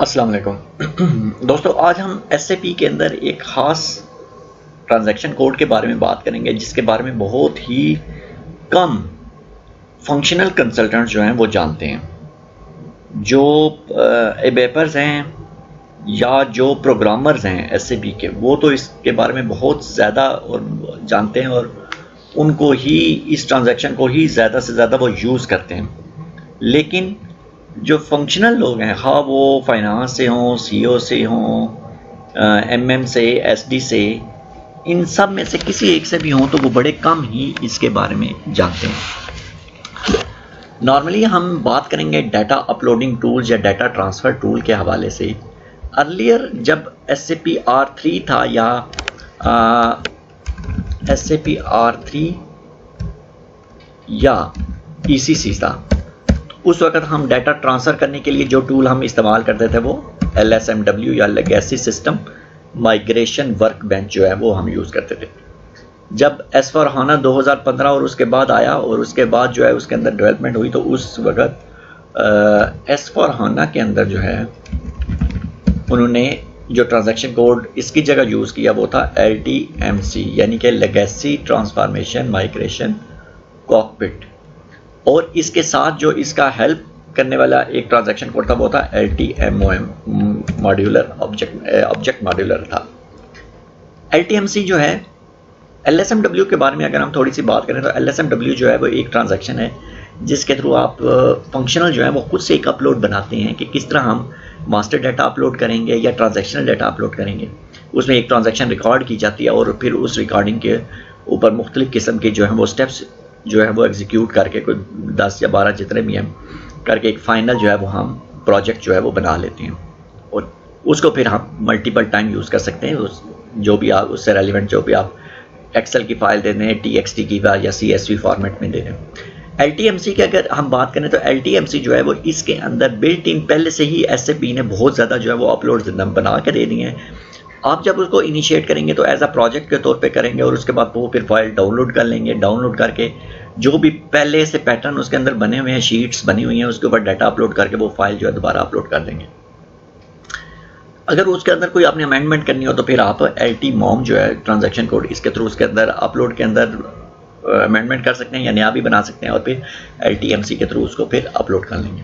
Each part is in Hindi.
अस्सलाम वालेकुम दोस्तों, आज हम एसएपी के अंदर एक ख़ास ट्रांजैक्शन कोड के बारे में बात करेंगे जिसके बारे में बहुत ही कम फंक्शनल कंसल्टेंट जो हैं वो जानते हैं। जो डेवलपर्स हैं या जो प्रोग्रामर्स हैं एसएपी के, वो तो इसके बारे में बहुत ज़्यादा और जानते हैं और उनको ही इस ट्रांजैक्शन को ही ज़्यादा से ज़्यादा वो यूज़ करते हैं। लेकिन जो फंक्शनल लोग हैं, हाँ वो फाइनेंस से हों, सीओ से हों, एमएम से, एसडी से, इन सब में से किसी एक से भी हों तो वो बड़े कम ही इसके बारे में जानते हैं। नॉर्मली हम बात करेंगे डाटा अपलोडिंग टूल्स या डाटा ट्रांसफ़र टूल के हवाले से। अर्लियर जब SAP R3 था या SAP R3 या ECC था, उस वक्त हम डाटा ट्रांसफ़र करने के लिए जो टूल हम इस्तेमाल करते थे वो LSMW या legacy system migration work bench जो है वो हम यूज़ करते थे। जब S/4HANA 2015 और उसके बाद आया और उसके बाद जो है उसके अंदर डेवलपमेंट हुई, तो उस वक्त S/4HANA के अंदर जो है उन्होंने जो ट्रांजैक्शन कोड इसकी जगह यूज़ किया वो था LTMC, यानी कि लेगेसी ट्रांसफॉर्मेशन माइग्रेशन कॉकपिट। और इसके साथ जो इसका हेल्प करने वाला एक ट्रांजैक्शन कोड था वो था LTMOM, मॉड्यूलर ऑब्जेक्ट मॉड्यूलर था। LTMC जो है, LSMW के बारे में अगर हम थोड़ी सी बात करें तो LSMW जो है वो एक ट्रांजैक्शन है जिसके थ्रू आप फंक्शनल जो है वो खुद से एक अपलोड बनाते हैं कि किस तरह हम मास्टर डाटा अपलोड करेंगे या ट्रांजैक्शनल डाटा अपलोड करेंगे। उसमें एक ट्रांजैक्शन रिकॉर्ड की जाती है और फिर उस रिकॉर्डिंग के ऊपर मुख्तलिफ किस्म के जो है वो स्टेप्स जो है वो एग्जीक्यूट करके, कोई 10 या 12 जितने भी हैं करके, एक फ़ाइनल जो है वो हम प्रोजेक्ट जो है वो बना लेते हैं और उसको फिर हम मल्टीपल टाइम यूज़ कर सकते हैं। उस जो भी आप उससे रेलिवेंट जो भी आप एक्सेल की फ़ाइल दे दें, TXT की या CSV फॉर्मेट में दे दें। LTMC की अगर हम बात करें तो LTMC जो है वो इसके अंदर बिल्ट इन पहले से ही SAP ने बहुत ज़्यादा जो है वो अपलोड बना के दे दिए हैं। आप जब उसको इनिशिएट करेंगे तो एज अ प्रोजेक्ट के तौर पे करेंगे और उसके बाद वो फिर फाइल डाउनलोड कर लेंगे। डाउनलोड करके जो भी पहले से पैटर्न उसके अंदर बने हुए हैं, शीट्स बनी हुई हैं, उसके ऊपर डाटा अपलोड करके वो फाइल जो है दोबारा अपलोड कर देंगे। अगर उसके अंदर कोई आपने अमेंडमेंट करनी हो तो फिर आप LTMOM जो है ट्रांजैक्शन कोड, इसके थ्रू उसके अंदर अपलोड के अंदर अमेंडमेंट कर सकते हैं या नया भी बना सकते हैं और फिर LTMC के थ्रू उसको फिर अपलोड कर लेंगे।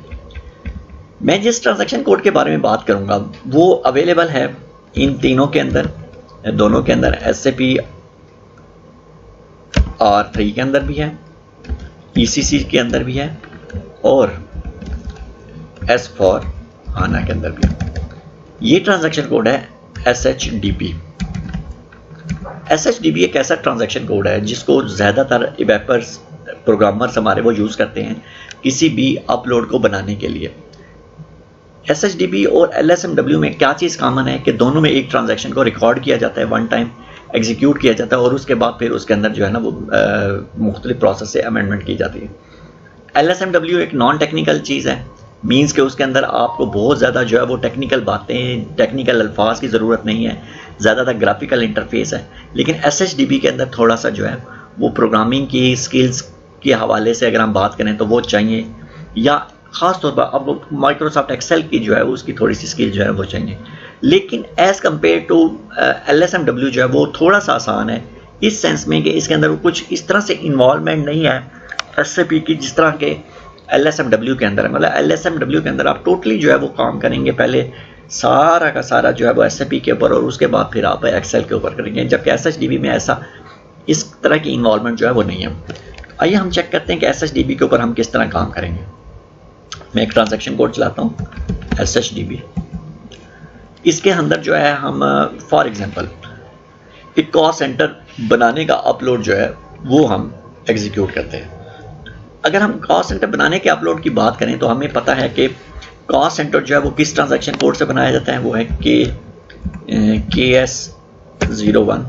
मैं जिस ट्रांजैक्शन कोड के बारे में बात करूँगा वो अवेलेबल है इन तीनों के अंदर, दोनों के अंदर। SAP R3 के अंदर भी है, ECC के अंदर भी है और S/4HANA के अंदर भी है। ये ट्रांजैक्शन कोड है SHDB। SHDB एक ऐसा ट्रांजैक्शन कोड है जिसको ज़्यादातर डेवलपर्स, प्रोग्रामर्स हमारे वो यूज़ करते हैं किसी भी अपलोड को बनाने के लिए। SHDB और LSMW में क्या चीज़ कॉमन है कि दोनों में एक ट्रांजैक्शन को रिकॉर्ड किया जाता है, वन टाइम एग्जीक्यूट किया जाता है और उसके बाद फिर उसके अंदर जो है ना वो मुख्तलिफ प्रोसेस से अमेंडमेंट की जाती है। LSMW एक नॉन टेक्निकल चीज़ है, मीन्स के उसके अंदर आपको बहुत ज़्यादा जो है वो टेक्निकल बातें, टेक्निकल अल्फाज की ज़रूरत नहीं है, ज़्यादातर ग्राफिकल इंटरफेस है। लेकिन SHDB के अंदर थोड़ा सा जो है वो प्रोग्रामिंग की स्किल्स के हवाले से अगर हम बात करें तो वो चाहिए, या ख़ास तौर पर अब माइक्रोसॉफ्ट एक्सेल की जो है उसकी थोड़ी सी स्किल जो है वो चाहिए। लेकिन एज़ कम्पेयर टू LSMW जो है वो थोड़ा सा आसान है इस सेंस में कि इसके अंदर कुछ इस तरह से इन्वॉल्वमेंट नहीं है SAP की जिस तरह के LSMW के अंदर है। मतलब LSMW के अंदर आप टोटली जो है वो काम करेंगे, पहले सारा का सारा जो है वो SAP के ऊपर और उसके बाद फिर आप एक्सेल के ऊपर करेंगे, जबकि SHDB में ऐसा इस तरह की इन्वॉल्वमेंट जो है वो नहीं है। आइए हम चेक करते हैं कि SHDB के ऊपर हम किस तरह काम करेंगे। मैं एक ट्रांजैक्शन कोड चलाता हूँ SHDB। इसके अंदर जो है हम फॉर एग्जांपल एक कॉस्ट सेंटर बनाने का अपलोड जो है वो हम एग्जीक्यूट करते हैं। अगर हम कॉस्ट सेंटर बनाने के अपलोड की बात करें तो हमें पता है कि कॉस्ट सेंटर जो है वो किस ट्रांजैक्शन कोड से बनाया जाता है, वो है KS01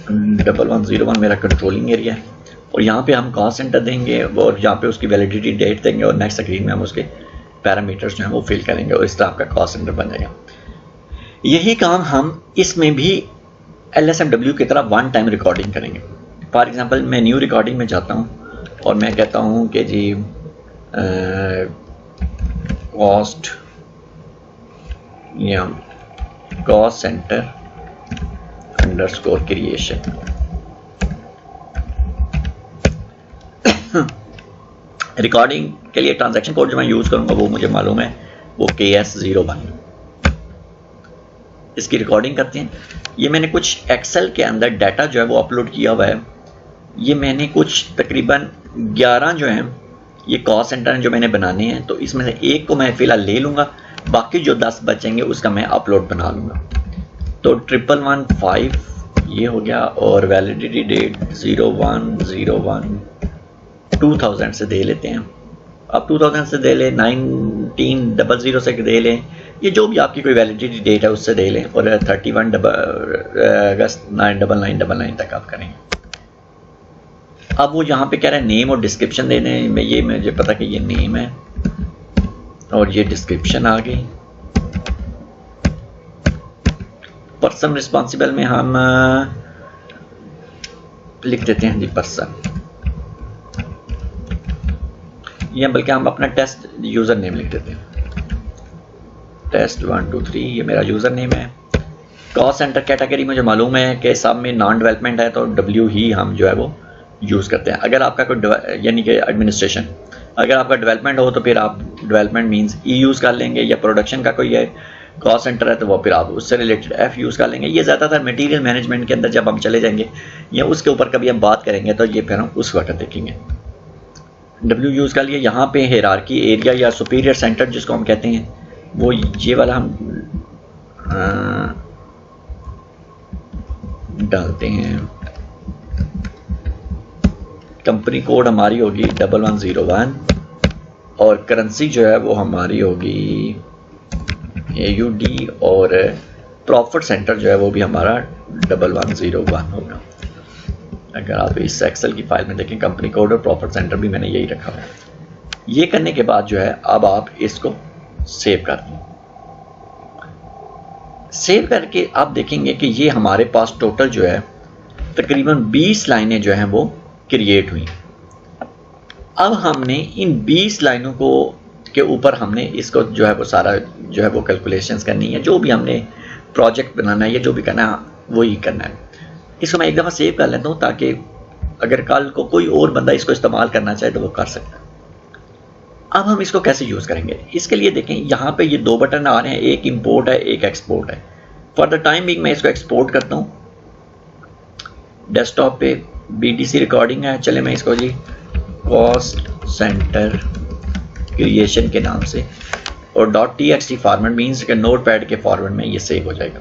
1101 मेरा कंट्रोलिंग एरिया है और यहाँ पे हम कॉस्ट सेंटर देंगे और यहाँ पे उसकी वैलिडिटी डेट देंगे और नेक्स्ट स्क्रीन में हम उसके पैरामीटर्स जो हैं वो फिल करेंगे और इस तरह आपका कॉस्ट सेंटर बन जाएगा। यही काम हम इसमें भी LSMW की तरह वन टाइम रिकॉर्डिंग करेंगे। फॉर एग्जांपल मैं न्यू रिकॉर्डिंग में जाता हूँ और मैं कहता हूँ कि जी कॉस्ट या cost centre underscore creation. Recording के लिए ट्रांजैक्शन कोड जो मैं यूज करूंगा वो मुझे मालूम है, वो KS01। इसकी रिकॉर्डिंग करते हैं। ये मैंने कुछ एक्सेल के अंदर डाटा जो है वो अपलोड किया हुआ है। ये मैंने कुछ तकरीबन 11 जो हैं ये कॉस्ट सेंटर जो मैंने बनाने हैं, तो इसमें से एक को मैं फ़िलहाल ले लूँगा, बाकी जो 10 बचेंगे उसका मैं अपलोड बना लूँगा। तो 1115 ये हो गया, और वैलिडिटी डेट 01/01 2000 से दे लेते हैं। आप 2000 से दे लें, 1900 से दे लें, ये जो भी आपकी कोई वैलिडिटी डेट है उससे दे लें, और 31 अगस्त 9999 तक आप करेंगे। अब वो यहाँ पे कह रहा है नेम और डिस्क्रिप्शन देने में, ये मुझे पता कि ये नेम है और ये डिस्क्रिप्शन आ गई। पर्सन रिस्पॉन्सिबल में हम लिख देते हैं जी पर्सन, या बल्कि हम अपना टेस्ट यूज़र नेम लिख देते हैं, टेस्ट 1 2 3 ये मेरा यूज़र नेम है। कॉस्ट सेंटर कैटेगरी मुझे मालूम है कि सब में नॉन डेवलपमेंट है, तो W ही हम जो है वो यूज़ करते हैं। अगर आपका कोई यानी कि एडमिनिस्ट्रेशन, अगर आपका डेवलपमेंट हो तो फिर आप डेवलपमेंट मींस E यूज़ कर लेंगे, या प्रोडक्शन का कोई है कॉस्ट सेंटर है तो वो फिर आप उससे रिलेटेड F यूज़ कर लेंगे। ये ज़्यादातर मटेरियल मैनेजमेंट के अंदर जब हम चले जाएंगे या उसके ऊपर कभी हम बात करेंगे तो ये फिर हम उस वक्त देखेंगे। W यूज़ कर लिए। यहाँ पे हायरार्की एरिया या सुपीरियर सेंटर जिसको हम कहते हैं, वो ये वाला हम डालते हैं। कंपनी कोड हमारी होगी 1101, और करेंसी जो है वो हमारी होगी AUD, और प्रॉफिट सेंटर जो है वो भी हमारा 1101 होगा। अगर आप इस एक्सेल की फाइल में देखें, कंपनी कोड और प्रॉफिट सेंटर भी मैंने यही रखा है। ये करने के बाद जो है अब आप इसको सेव कर दें। सेव करके आप देखेंगे कि ये हमारे पास टोटल जो है तकरीबन 20 लाइनें जो हैं वो क्रिएट हुई। अब हमने इन 20 लाइनों को के ऊपर हमने इसको जो है वो सारा जो है वो कैलकुलेशंस करनी है, जो भी हमने प्रोजेक्ट बनाना है या जो भी करना है वही करना है। इसको मैं एक दफ़ा सेव कर लेता हूँ ताकि अगर कल को कोई और बंदा इसको इस्तेमाल करना चाहे तो वो कर सकता है। अब हम इसको कैसे यूज़ करेंगे, इसके लिए देखें यहाँ पे ये 2 बटन आ रहे हैं, एक इंपोर्ट है एक एक्सपोर्ट है। फॉर द टाइम बिंग मैं इसको एक्सपोर्ट करता हूँ। डेस्कटॉप पे BTC रिकॉर्डिंग है, चले मैं इसको जी कॉस्ट सेंटर क्रिएशन के नाम से, और .txt फॉर्मेट मीन्स कि नोटपैड के फॉर्मेट में ये सेव हो जाएगा।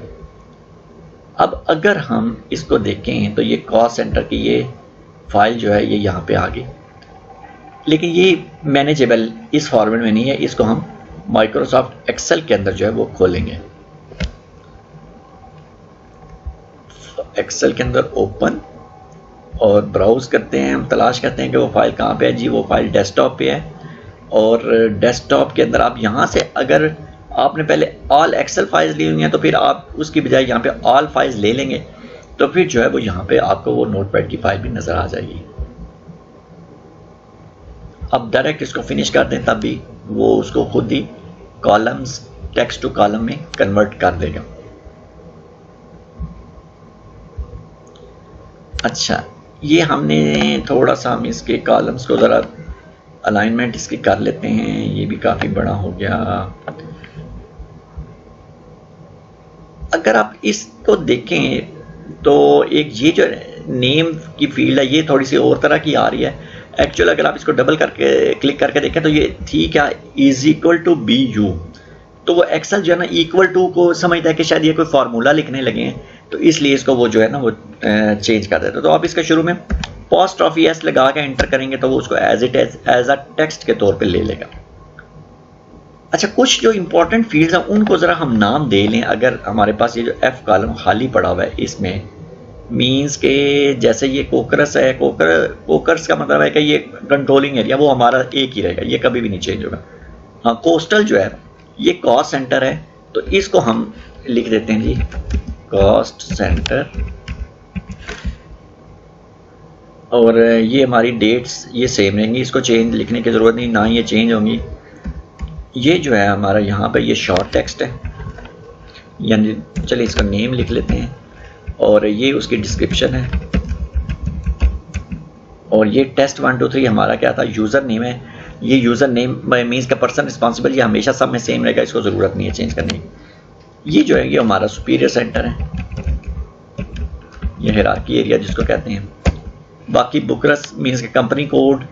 अब अगर हम इसको देखें तो ये कॉस्ट सेंटर की ये फाइल जो है ये यहाँ पे आ गई, लेकिन ये मैनेजेबल इस फॉर्मेट में नहीं है। इसको हम माइक्रोसॉफ्ट एक्सेल के अंदर जो है वो खोलेंगे। एक्सेल के अंदर ओपन और ब्राउज करते हैं, हम तलाश करते हैं कि वो फाइल कहाँ पे है जी। वो फाइल डेस्कटॉप पे है, और डेस्कटॉप के अंदर आप यहाँ से अगर आपने पहले ऑल एक्सेल फाइल्स ली हुई हैं तो फिर आप उसकी बजाय यहाँ पे ऑल फाइल्स ले लेंगे, तो फिर जो है वो यहाँ पे आपको वो नोटपैड की फाइल भी नज़र आ जाएगी। अब डायरेक्ट इसको फिनिश कर दें तब भी वो उसको खुद ही कॉलम्स टेक्स्ट टू कॉलम में कन्वर्ट कर देगा। अच्छा, ये हमने थोड़ा सा हम इसके कॉलम्स को ज़रा अलाइनमेंट इसकी कर लेते हैं, ये भी काफ़ी बड़ा हो गया। अगर आप इसको देखें तो एक ये जो नेम की फील्ड है ये थोड़ी सी और तरह की आ रही है। एक्चुअल अगर आप इसको डबल करके क्लिक करके देखें तो ये थी क्या, इज इक्वल टू BU, तो वो एक्सेल जो है ना इक्वल टू को समझता है कि शायद ये कोई फार्मूला लिखने लगे हैं, तो इसलिए इसको वो जो है ना वो चेंज कर देता है। तो आप इसका शुरू में पोस्टऑफी S लगा के एंटर करेंगे तो वो उसको एज अ टेक्स्ट के तौर पे ले लेगा। अच्छा, कुछ जो इंपॉर्टेंट फील्ड्स हैं उनको ज़रा हम नाम दे लें। अगर हमारे पास ये जो F कॉलम खाली पड़ा हुआ है इसमें मीन्स के जैसे ये कोकरस है, कोकरस का मतलब है कि ये कंट्रोलिंग एरिया वो हमारा एक ही रहेगा, ये कभी भी नहीं चेंज होगा। हाँ, कोस्टल जो है ये कॉस्ट सेंटर है, तो इसको हम लिख देते हैं जी कॉस्ट सेंटर, और ये हमारी डेट्स ये सेम रहेंगी, इसको चेंज लिखने की ज़रूरत नहीं, ना ये चेंज होंगी। ये जो है हमारा यहाँ पे ये शॉर्ट टेक्स्ट है, यानी चलिए इसका नेम लिख लेते हैं, और ये उसकी डिस्क्रिप्शन है, और ये टेस्ट 1 2 3 हमारा क्या था, यूज़र नेम है। ये यूज़र नेम मीन्स का पर्सन रिस्पॉन्सिबल, ये हमेशा सब में सेम रहेगा, इसको ज़रूरत नहीं है चेंज करने की। ये जो है ये हमारा सुपीरियर सेंटर है, ये हायरार्की एरिया जिसको कहते हैं। बाकी बुकरस मीन्स का कंपनी कोड,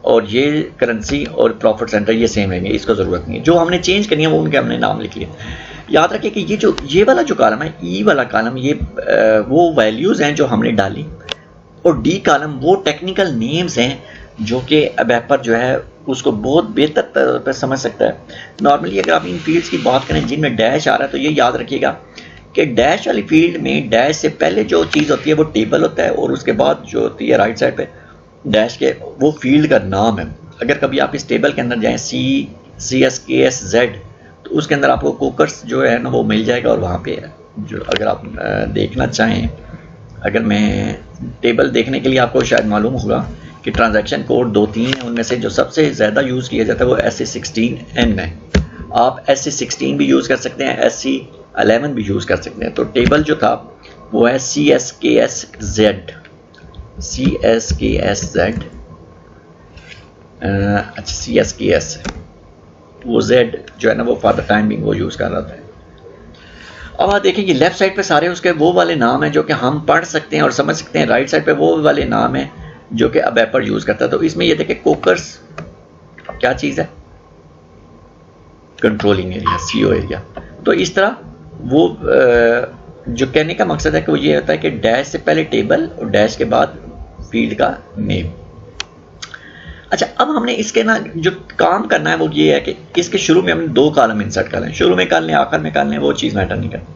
और ये करेंसी और प्रॉफिट सेंटर ये सेम रहेंगे, इसको ज़रूरत नहीं है। जो हमने चेंज करनी है वो उनके हमने नाम लिख लिया। याद रखिए कि ये वाला जो कॉलम है, ई वाला कॉलम, ये वो वैल्यूज़ हैं जो हमने डाली, और डी कॉलम वो टेक्निकल नेम्स हैं जो कि अबैपर जो है उसको बहुत बेहतर तरह पर समझ सकता है। नॉर्मली अगर आप इन फील्ड्स की बात करें जिनमें डैश आ रहा है, तो ये याद रखिएगा कि डैश वाली फील्ड में डैश से पहले जो चीज़ होती है वो टेबल होता है, और उसके बाद जो होती है राइट साइड पे डैश के वो फील्ड का नाम है। अगर कभी आप इस टेबल के अंदर जाएं CSKSZ, तो उसके अंदर आपको कोकर्स जो है ना वो मिल जाएगा, और वहाँ पे जो अगर आप देखना चाहें, अगर मैं टेबल देखने के लिए आपको शायद मालूम होगा कि ट्रांजैक्शन कोड 2-3 हैं, उनमें से जो सबसे ज़्यादा यूज़ किया जाता है वो SC16N है। आप SC16 भी यूज़ कर सकते हैं, SC11 भी यूज़ कर सकते हैं। तो टेबल जो था वो है CSKSZ, अच्छा CSKS, वो Z जो है ना वो फॉर द टाइम बिंग वो यूज़ कर रहा था। अब आप देखेंगे लेफ्ट साइड पे सारे उसके वो वाले नाम हैं जो कि हम पढ़ सकते हैं और समझ सकते हैं, राइट साइड पे वो वाले नाम हैं जो कि अबैपर यूज़ करता है। तो इसमें ये देखें कोकर्स क्या चीज़ है, कंट्रोलिंग एरिया, CO एरिया। तो इस तरह वो जो कहने का मकसद है कि वो ये होता है कि डैश से पहले टेबल और डैश के बाद फील्ड का नेम। अच्छा, अब हमने इसके ना जो काम करना है वो ये है कि इसके शुरू में हमने 2 कॉलम इंसर्ट कर लें, शुरू में कर लें, आखिर में कर लें, वो चीज़ मैटर नहीं करती।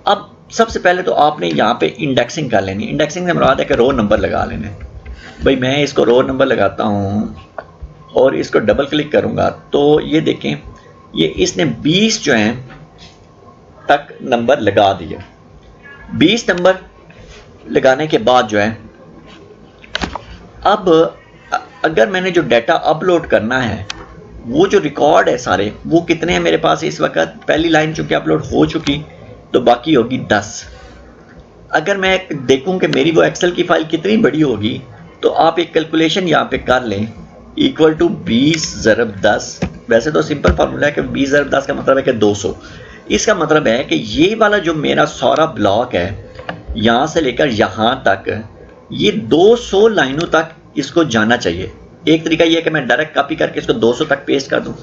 अब सबसे पहले तो आपने यहाँ पे इंडेक्सिंग कर लेनी। इंडेक्सिंग से मुराद है कि रो नंबर लगा लेने। भाई मैं इसको रो नंबर लगाता हूँ और इसको डबल क्लिक करूँगा तो ये देखें, ये इसने 20 जो हैं तक नंबर लगा दिए। 20 नंबर लगाने के बाद जो है, अब अगर मैंने जो डाटा अपलोड करना है, वो जो रिकॉर्ड है सारे वो कितने हैं मेरे पास इस वक्त, पहली लाइन चूंकि अपलोड हो चुकी तो बाकी होगी 10। अगर मैं देखूं कि मेरी वो एक्सेल की फाइल कितनी बड़ी होगी, तो आप एक कैलकुलेशन यहाँ पे कर लें, इक्वल टू 20 ज़रब 10। वैसे तो सिंपल फार्मूला है कि 20 ज़रब 10 का मतलब है कि 200। इसका मतलब है कि ये वाला जो मेरा सारा ब्लॉक है यहाँ से लेकर यहाँ तक, ये 200 लाइनों तक इसको जाना चाहिए। एक तरीका ये है कि मैं डायरेक्ट कॉपी करके इसको 200 तक पेस्ट कर दूं।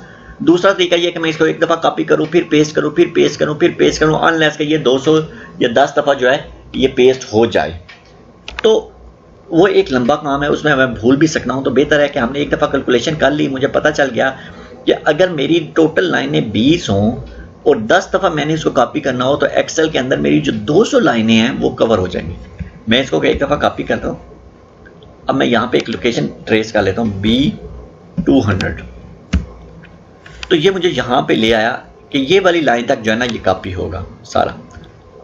दूसरा तरीका ये है कि मैं इसको एक दफ़ा कॉपी करूं, फिर पेस्ट करूं, फिर पेस्ट करूं, फिर पेस्ट करूं, अनलेस कि ये 200 या 10 दफ़ा जो है ये पेस्ट हो जाए। तो वो एक लंबा काम है, उसमें मैं भूल भी सकता हूं। तो बेहतर है कि हमने एक दफ़ा कैलकुलेशन कर ली, मुझे पता चल गया कि अगर मेरी टोटल लाइनें 20 हों और 10 दफ़ा मैंने इसको कॉपी करना हो, तो एक्सेल के अंदर मेरी जो 200 लाइनें हैं वो कवर हो जाएंगी। मैं इसको एक दफ़ा कॉपी करता हूँ। अब मैं यहाँ पे एक लोकेशन ट्रेस कर लेता हूँ, B200। तो ये मुझे यहाँ पे ले आया कि ये वाली लाइन तक जो है ना ये कॉपी होगा सारा।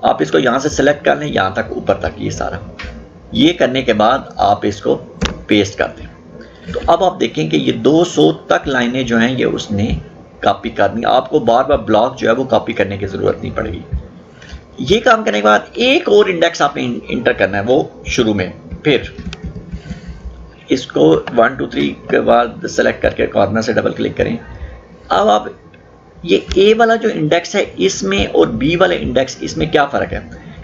आप इसको यहाँ से सेलेक्ट कर लें, यहाँ तक ऊपर तक ये सारा। ये करने के बाद आप इसको पेस्ट कर दें। तो अब आप देखें कि ये 200 तक लाइनें जो हैं ये उसने कॉपी कर दी। आपको बार बार ब्लॉक जो है वो कॉपी करने की ज़रूरत नहीं पड़ेगी। ये काम करने के बाद एक और इंडेक्स आपने इंटर करना है वो शुरू में। फिर इसको 1 2 3 के बाद सेलेक्ट करके कॉर्नर से डबल क्लिक करें। अब आप ये ए वाला जो इंडेक्स है इसमें और बी वाले इंडेक्स इसमें क्या फ़र्क है?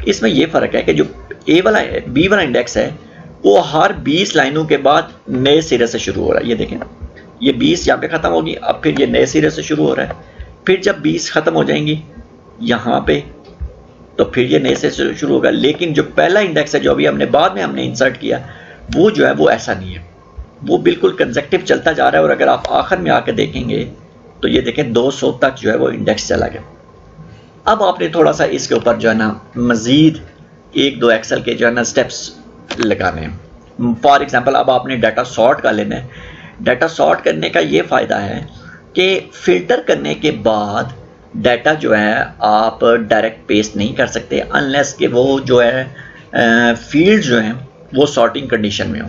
इसमें ये फ़र्क है कि जो ए वाला बी वाला इंडेक्स है वो हर 20 लाइनों के बाद नए सिरे से शुरू हो रहा है। ये देखें, ये 20 यहाँ पे ख़त्म होगी, अब फिर ये नए सिरे से शुरू हो रहा है। फिर जब 20 ख़त्म हो जाएंगी यहाँ पे, तो फिर ये नए से शुरू होगा। लेकिन जो पहला इंडेक्स है जो अभी हमने बाद में हमने इंसर्ट किया, वो जो है वो ऐसा नहीं है, वो बिल्कुल कंसेक्टिव चलता जा रहा है। और अगर आप आखिर में आकर देखेंगे तो ये देखें 200 तक जो है वो इंडेक्स चला गया। अब आपने थोड़ा सा इसके ऊपर जो है ना मज़ीद 1-2 एक्सेल के जो है ना स्टेप्स लगाने हैं। फॉर एग्जांपल अब आपने डाटा सॉर्ट कर लेना है। डाटा सॉर्ट करने का ये फ़ायदा है कि फ़िल्टर करने के बाद डाटा जो है आप डायरेक्ट पेस्ट नहीं कर सकते अनलेस कि वो जो है फील्ड जो हैं वो सॉर्टिंग कंडीशन में हो।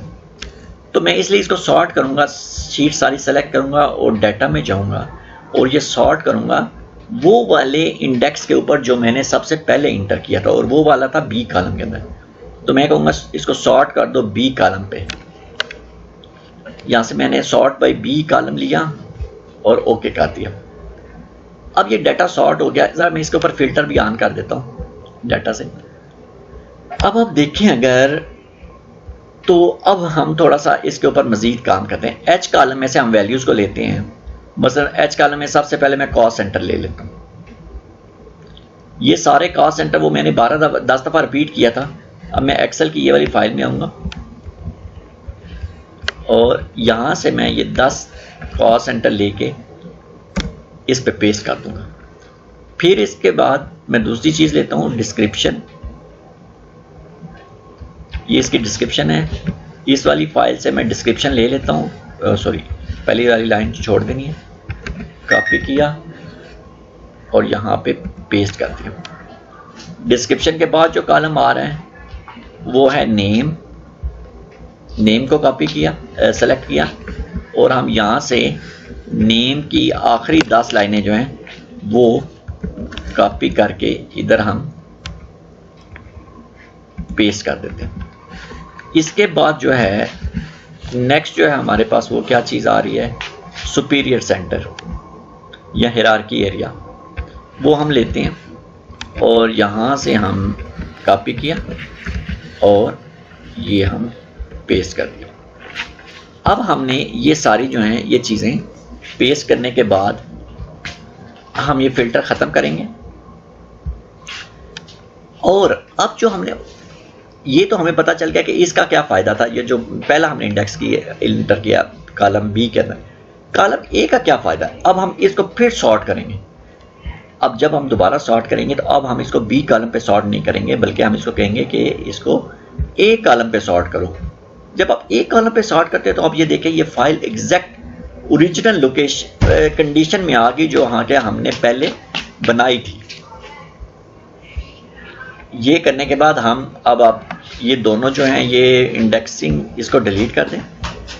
तो मैं इसलिए इसको सॉर्ट करूँगा, शीट सारी सेलेक्ट करूँगा और डाटा में जाऊँगा और ये सॉर्ट करूँगा वो वाले इंडेक्स के ऊपर जो मैंने सबसे पहले इंटर किया था, और वो वाला था बी कॉलम के अंदर। तो मैं कहूँगा इसको सॉर्ट कर दो बी कॉलम पे। यहाँ से मैंने सॉर्ट बाय बी कॉलम लिया और ओके कर दिया। अब ये डाटा सॉर्ट हो गया। ज़रा मैं इसके ऊपर फिल्टर भी ऑन कर देता हूँ डाटा से। अब आप देखें अगर, तो अब हम थोड़ा सा इसके ऊपर मजीद काम करते हैं। एच कॉलम में से हम वैल्यूज़ को लेते हैं। मसलन एच कॉलम में सबसे पहले मैं कॉस्ट सेंटर ले लेता हूँ। ये सारे कॉस्ट सेंटर वो मैंने 10 दफ़ा रिपीट किया था। अब मैं एक्सेल की ये वाली फाइल में आऊँगा और यहाँ से मैं ये 10 कॉस्ट सेंटर लेके इस पे पेस्ट कर दूँगा। फिर इसके बाद मैं दूसरी चीज़ लेता हूँ, डिस्क्रिप्शन। ये इसकी डिस्क्रिप्शन है। इस वाली फाइल से मैं डिस्क्रिप्शन ले लेता हूँ। सॉरी, पहली वाली लाइन छोड़ देनी है। कॉपी किया और यहाँ पे पेस्ट कर दिया। डिस्क्रिप्शन के बाद जो कॉलम आ रहा है वो है नेम। नेम को कॉपी किया, सेलेक्ट किया और हम यहाँ से नेम की आखिरी 10 लाइनें जो हैं वो कॉपी करके इधर हम पेस्ट कर देते हैं। इसके बाद जो है नेक्स्ट जो है हमारे पास वो क्या चीज़ आ रही है, सुपीरियर सेंटर या हिरार्की एरिया, वो हम लेते हैं और यहाँ से हम कॉपी किया और ये हम पेस्ट कर दिया। अब हमने ये सारी जो हैं ये चीज़ें पेस्ट करने के बाद हम ये फ़िल्टर ख़त्म करेंगे। और अब जो हमने ये तो हमें पता चल गया कि इसका क्या फ़ायदा था। ये जो पहला हमने इंडेक्स की इंटर किया कॉलम बी के अंदर, कॉलम ए का क्या फ़ायदा है। अब हम इसको फिर सॉर्ट करेंगे। अब जब हम दोबारा सॉर्ट करेंगे तो अब हम इसको बी कॉलम पे सॉर्ट नहीं करेंगे, बल्कि हम इसको कहेंगे कि इसको ए कॉलम पे सॉर्ट करो। जब आप ए कॉलम पे सॉर्ट करते हैं तो आप ये देखें ये file exact original location condition में आ गई जो हाँ क्या हमने पहले बनाई थी। ये करने के बाद हम अब आप ये दोनों जो हैं ये इंडेक्सिंग इसको डिलीट कर दें,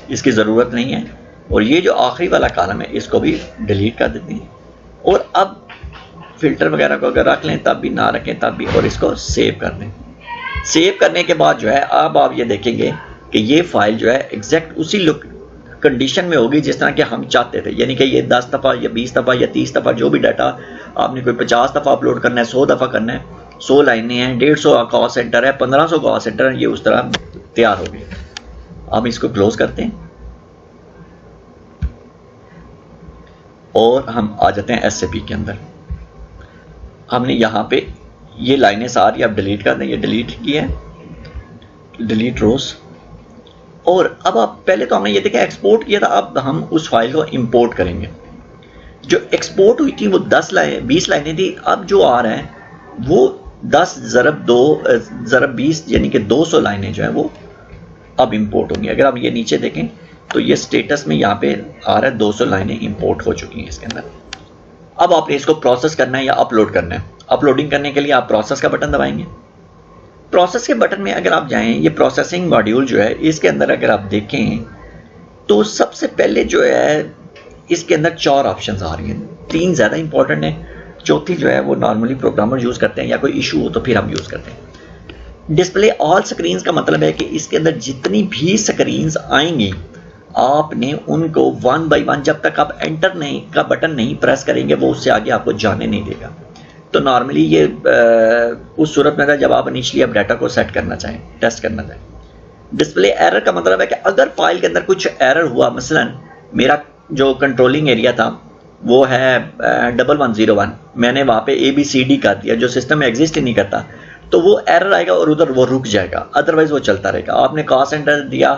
इसकी ज़रूरत नहीं है। और ये जो आखिरी वाला कॉलम है इसको भी डिलीट कर देते हैं। और अब फिल्टर वगैरह को अगर रख लें तब भी, ना रखें तब भी, और इसको सेव कर दें। सेव करने के बाद जो है अब आप ये देखेंगे कि ये फाइल जो है एग्जैक्ट उसी कंडीशन में होगी जिस तरह के हम चाहते थे। यानी कि ये 10 दफ़ा या 20 दफ़ा या 30 दफ़ा जो भी डाटा आपने कोई 50 दफ़ा अपलोड करना है, 100 दफ़ा करना है, 100 लाइनें हैं, 150 कॉस्ट सेंटर है, 1500 कॉस्ट सेंटर है, ये उस तरह तैयार हो गए। हम इसको क्लोज करते हैं और हम आ जाते हैं SAP के अंदर। हमने यहाँ पे ये लाइनें सारी आप डिलीट कर दें। ये डिलीट की है, डिलीट रोज। और अब आप पहले तो हमने ये देखा एक्सपोर्ट किया था, अब हम उस फाइल को इंपोर्ट करेंगे। जो एक्सपोर्ट हुई थी वो 20 लाइनें थी। अब जो आ रहा है वो 10 ज़रब 2 ज़रब 20 यानी कि 200 लाइनें जो है वो अब इंपोर्ट होंगी। अगर आप ये नीचे देखें तो ये स्टेटस में यहाँ पे आ रहा है 200 लाइनें इंपोर्ट हो चुकी हैं इसके अंदर। अब आपने इसको प्रोसेस करना है या अपलोड करना है। अपलोडिंग करने के लिए आप प्रोसेस का बटन दबाएंगे। प्रोसेस के बटन में अगर आप जाएं, ये प्रोसेसिंग मॉड्यूल जो है इसके अंदर अगर आप देखें तो सबसे पहले जो है इसके अंदर 4 ऑप्शंस आ रही हैं। 3 ज़्यादा इंपॉर्टेंट है, चौथी जो है वो नॉर्मली प्रोग्रामर यूज़ करते हैं या कोई इशू हो तो फिर हम यूज़ करते हैं। डिस्प्ले ऑल स्क्रीन्स का मतलब है कि इसके अंदर जितनी भी स्क्रीन्स आएंगी आपने उनको 1 बाय 1 जब तक आप एंटर नहीं का बटन नहीं प्रेस करेंगे वो उससे आगे आपको जाने नहीं देगा। तो नॉर्मली ये उस सूरत में था जब आप इनिशियली आप डाटा को सेट करना चाहें, टेस्ट करना चाहें। डिस्प्ले एरर का मतलब है कि अगर फाइल के अंदर कुछ एरर हुआ, मसलन मेरा जो कंट्रोलिंग एरिया था वो है 1101, मैंने वहाँ पे ABCD कर दिया जो सिस्टम में एग्जिस्ट ही नहीं करता, तो वो एरर आएगा और उधर वो रुक जाएगा, अदरवाइज वो चलता रहेगा। आपने कॉस्ट सेंटर दिया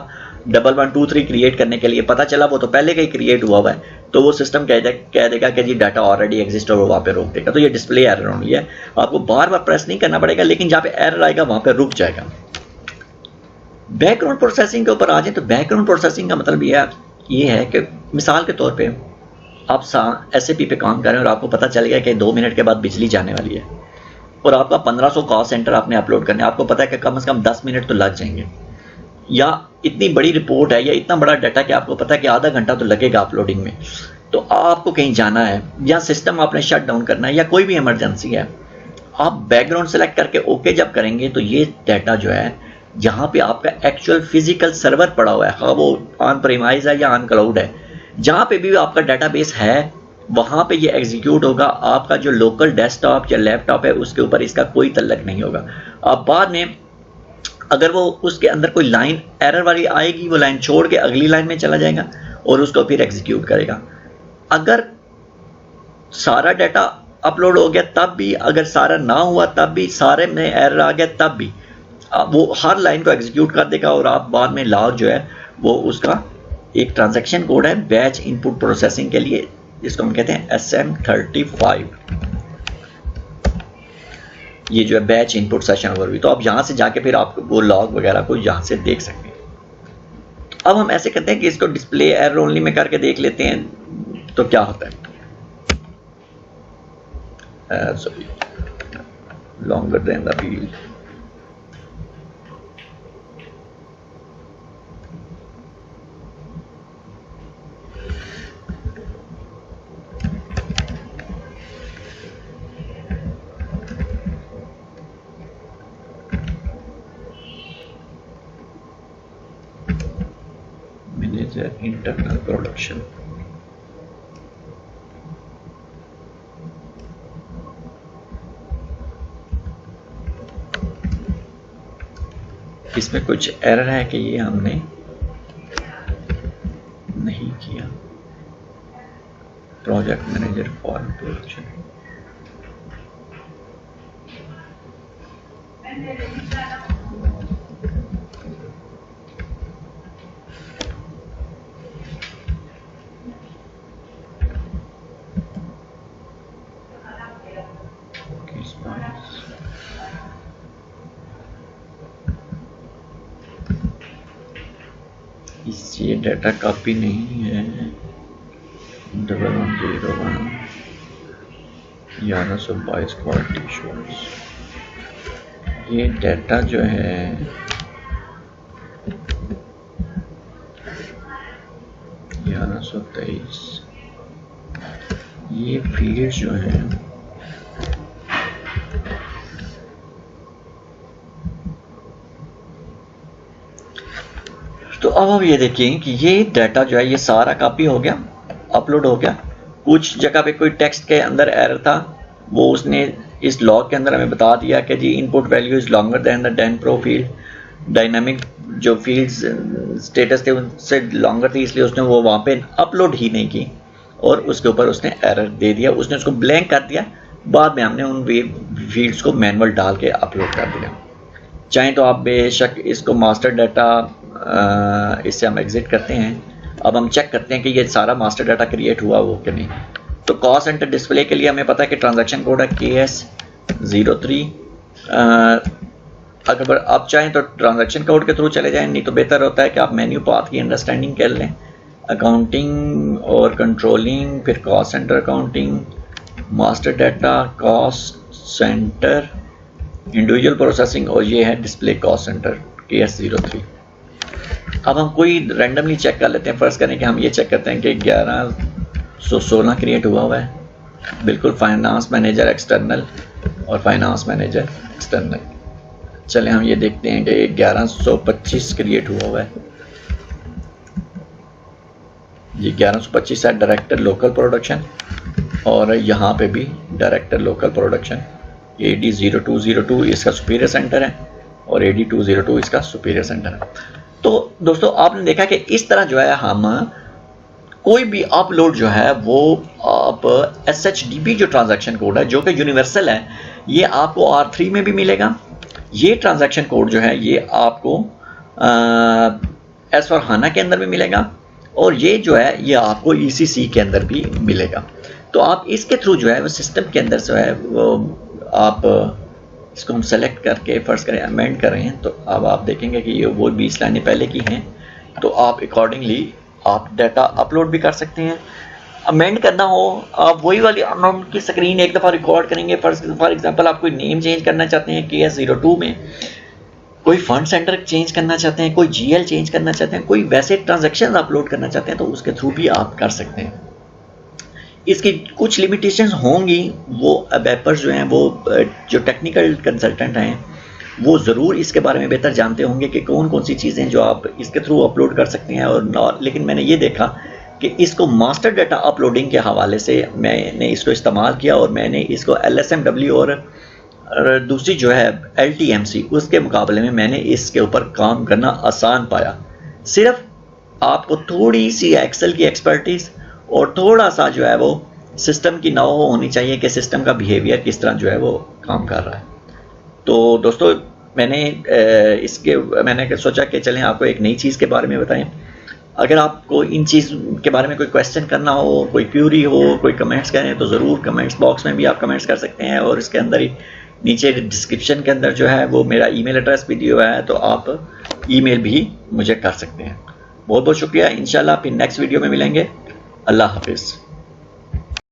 1123 क्रिएट करने के लिए, पता चला वो तो पहले का ही क्रिएट हुआ है, तो वो सिस्टम कह देगा कि जी डाटा ऑलरेडी एग्जिस्ट और वो वहाँ पे रोक देगा। तो ये डिस्प्ले एरर होनी है, आपको बार बार प्रेस नहीं करना पड़ेगा, लेकिन जहाँ पे एरर आएगा वहाँ पे रुक जाएगा। बैकग्राउंड प्रोसेसिंग के ऊपर आ जाए तो बैकग्राउंड प्रोसेसिंग का मतलब ये है कि मिसाल के तौर पे आप SAP पे काम कर रहे हैं और आपको पता चल गया कि 2 मिनट के बाद बिजली जाने वाली है और आपका 1500 कॉस्ट सेंटर आपने अपलोड करना है, आपको पता है कि कम से कम 10 मिनट तो लग जाएंगे, या इतनी बड़ी रिपोर्ट है या इतना बड़ा डाटा कि आपको पता है कि आधा घंटा तो लगेगा अपलोडिंग में। तो आपको कहीं जाना है या सिस्टम आपने शट डाउन करना है या कोई भी इमरजेंसी है, आप बैकग्राउंड सेलेक्ट करके ओके जब करेंगे तो ये डाटा जो है जहाँ पे आपका एक्चुअल फिजिकल सर्वर पड़ा हुआ है, हाँ वो ऑन प्रीमाइज है या ऑन क्लाउड है, जहाँ पे भी आपका डाटाबेस है वहाँ पे ये एग्जीक्यूट होगा। आपका जो लोकल डेस्कटॉप या लैपटॉप है उसके ऊपर इसका कोई तल्लक नहीं होगा। अब बाद में अगर वो उसके अंदर कोई लाइन एरर वाली आएगी, वो लाइन छोड़ के अगली लाइन में चला जाएगा और उसको फिर एग्जीक्यूट करेगा। अगर सारा डाटा अपलोड हो गया तब भी, अगर सारा ना हुआ तब भी, सारे में एरर आ गया तब भी, वो हर लाइन को एग्जीक्यूट कर देगा और आप बाद में लॉग जो है वो उसका एक ट्रांजैक्शन कोड है बैच इनपुट प्रोसेसिंग के लिए, जिसको हम कहते हैं SM35। ये जो है बैच इनपुट सेशन ओवरव्यू। तो आप यहाँ से जाके फिर आप वो लॉग वगैरह को यहाँ से देख सकते हैं। अब हम ऐसे करते हैं कि इसको डिस्प्ले एरर ओनली में करके देख लेते हैं तो क्या होता है। Sorry, longer than the field. Internal production, इसमें कुछ एरर है कि ये हमने नहीं किया। प्रोजेक्ट मैनेजर फॉर प्रोडक्शन, ये डाटा कॉपी नहीं है। 1101 1122 क्वालिटी शोर्स, ये डाटा जो है 1123, ये फील्ड जो है तो अब हम ये देखें कि ये डाटा जो है ये सारा कॉपी हो गया, अपलोड हो गया। कुछ जगह पे कोई टेक्स्ट के अंदर एरर था, वो उसने इस लॉग के अंदर हमें बता दिया कि जी input value is longer than the डेन प्रो फील्ड, डायनामिक जो फील्ड्स स्टेटस थे उनसे लॉन्गर थी, इसलिए उसने वो वहाँ पे अपलोड ही नहीं की और उसके ऊपर उसने एरर दे दिया, उसने उसको ब्लैंक कर दिया। बाद में हमने उन फील्ड्स को मैनुअल डाल के अपलोड कर दिया। चाहे तो आप बेशक इसको मास्टर डाटा, इससे हम एग्जिट करते हैं। अब हम चेक करते हैं कि ये सारा मास्टर डाटा क्रिएट हुआ हो कि नहीं। तो कॉस्ट सेंटर डिस्प्ले के लिए हमें पता है कि ट्रांजैक्शन कोड है KS03। अगर आप चाहें तो ट्रांजैक्शन कोड के थ्रू चले जाएं, नहीं तो बेहतर होता है कि आप मेन्यू पाथ की अंडरस्टैंडिंग कर लें। अकाउंटिंग और कंट्रोलिंग, फिर cost centre accounting, master data, cost centre, individual processing, और ये है डिस्प्ले कॉस्ट सेंटर KS03। अब हम कोई रैंडमली चेक कर लेते हैं। फर्स्ट करें कि हम ये चेक करते हैं कि 1116 क्रिएट हुआ है, बिल्कुल फाइनेंस मैनेजर एक्सटर्नल और फाइनेंस मैनेजर एक्सटर्नल। चले हम ये देखते हैं कि 1125 क्रिएट हुआ है। ये 1125 है डायरेक्टर लोकल प्रोडक्शन, और यहाँ पे भी डायरेक्टर लोकल प्रोडक्शन। AD0202 इसका सुपीरियर सेंटर है और AD202 इसका सुपीरियर सेंटर है। तो दोस्तों आपने देखा कि इस तरह जो है हम कोई भी अपलोड जो है वो आप SHDB जो ट्रांजैक्शन कोड है जो कि यूनिवर्सल है, ये आपको R3 में भी मिलेगा। ये ट्रांजैक्शन कोड जो है ये आपको S/4HANA के अंदर भी मिलेगा, और ये जो है ये आपको ECC के अंदर भी मिलेगा। तो आप इसके थ्रू जो है वो सिस्टम के अंदर जो है वो आप इसको हम सेलेक्ट करके फर्स्ट करें अमेंड कर रहे हैं, तो अब आप देखेंगे कि ये वो 20 लाइनें पहले की हैं, तो आप अकॉर्डिंगली आप डाटा अपलोड भी कर सकते हैं। अमेंड करना हो, आप वही वाली अमेंड की स्क्रीन एक दफ़ा रिकॉर्ड करेंगे। फॉर एग्जांपल आप कोई नेम चेंज करना चाहते हैं KS02 में, कोई फंड सेंटर चेंज करना चाहते हैं, कोई GL चेंज करना चाहते हैं, कोई वैसे ट्रांजेक्शन अपलोड करना चाहते हैं, तो उसके थ्रू भी आप कर सकते हैं। इसकी कुछ लिमिटेशंस होंगी, वो अबैपर्स जो हैं वो जो टेक्निकल कंसल्टेंट हैं वो ज़रूर इसके बारे में बेहतर जानते होंगे कि कौन कौन सी चीज़ें जो आप इसके थ्रू अपलोड कर सकते हैं और लेकिन मैंने ये देखा कि इसको मास्टर डाटा अपलोडिंग के हवाले से मैंने इसको इस्तेमाल किया और मैंने इसको LSMW और दूसरी जो है LTMC उसके मुकाबले में मैंने इसके ऊपर काम करना आसान पाया। सिर्फ आपको थोड़ी सी एक्सेल की एक्सपर्टीज़ और थोड़ा सा जो है वो सिस्टम की नॉलेज होनी चाहिए कि सिस्टम का बिहेवियर किस तरह जो है वो काम कर रहा है। तो दोस्तों मैंने सोचा कि चलें आपको एक नई चीज़ के बारे में बताएं। अगर आपको इन चीज़ के बारे में कोई क्वेश्चन करना हो, कोई क्यूरी हो, कोई कमेंट्स करें तो ज़रूर कमेंट्स बॉक्स में भी आप कमेंट्स कर सकते हैं और इसके अंदर ही नीचे डिस्क्रिप्शन के अंदर जो है वो मेरा ईमेल एड्रेस भी दिया हुआ है, तो आप ईमेल भी मुझे कर सकते हैं। बहुत बहुत शुक्रिया। इंशाल्लाह फिर नेक्स्ट वीडियो में मिलेंगे। अल्लाह हाफिज़।